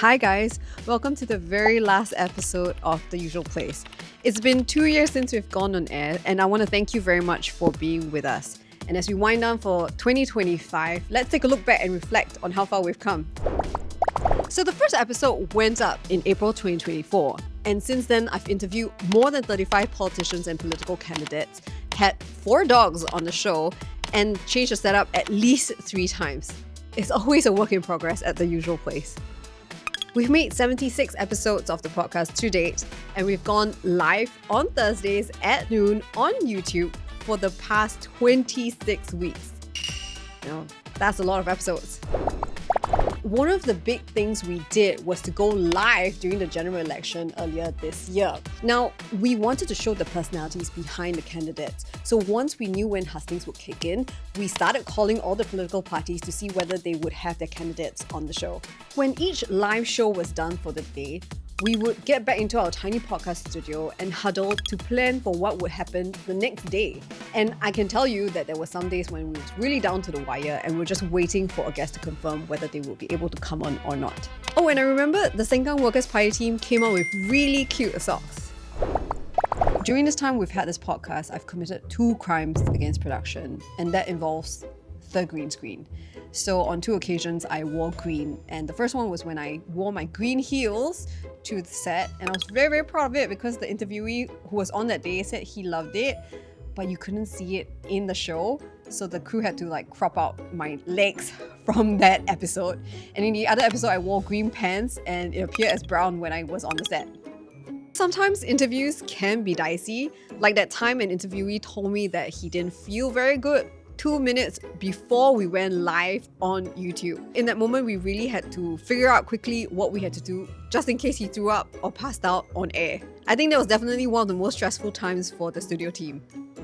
Hi guys, welcome to the very last episode of The Usual Place. It's been 2 years since we've gone on air, and I want to thank you very much for being with us. And as we wind down for 2025, let's take a look back and reflect on how far we've come. So the first episode went up in April 2024, and since then I've interviewed more than 35 politicians and political candidates, had 4 dogs on the show, and changed the setup at least 3 times. It's always a work in progress at The Usual Place. We've made 76 episodes of the podcast to date, and we've gone live on Thursdays at noon on YouTube for the past 26 weeks. Now, that's a lot of episodes. One of the big things we did was to go live during the general election earlier this year. Now, we wanted to show the personalities behind the candidates. So once we knew when hustings would kick in, we started calling all the political parties to see whether they would have their candidates on the show. When each live show was done for the day, we would get back into our tiny podcast studio and huddle to plan for what would happen the next day. And I can tell you that there were some days when we was really down to the wire and we were just waiting for a guest to confirm whether they would be able to come on or not. Oh, and I remember the Sengkang Workers' Party team came out with really cute socks. During this time we've had this podcast, I've committed 2 crimes against production, and that involves the green screen. So on 2 occasions, I wore green. And the first one was when I wore my green heels to the set. And I was very, very proud of it because the interviewee who was on that day said he loved it, but you couldn't see it in the show. So the crew had to crop out my legs from that episode. And in the other episode, I wore green pants and it appeared as brown when I was on the set. Sometimes interviews can be dicey. Like that time an interviewee told me that he didn't feel very good 2 minutes before we went live on YouTube. In that moment, we really had to figure out quickly what we had to do just in case he threw up or passed out on air. I think that was definitely one of the most stressful times for the studio team.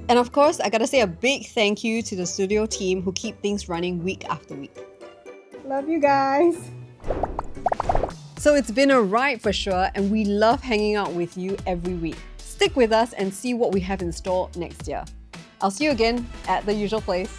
And of course, I gotta say a big thank you to the studio team who keep things running week after week. Love you guys. So it's been a ride for sure, and we love hanging out with you every week. Stick with us and see what we have in store next year. I'll see you again at The Usual Place.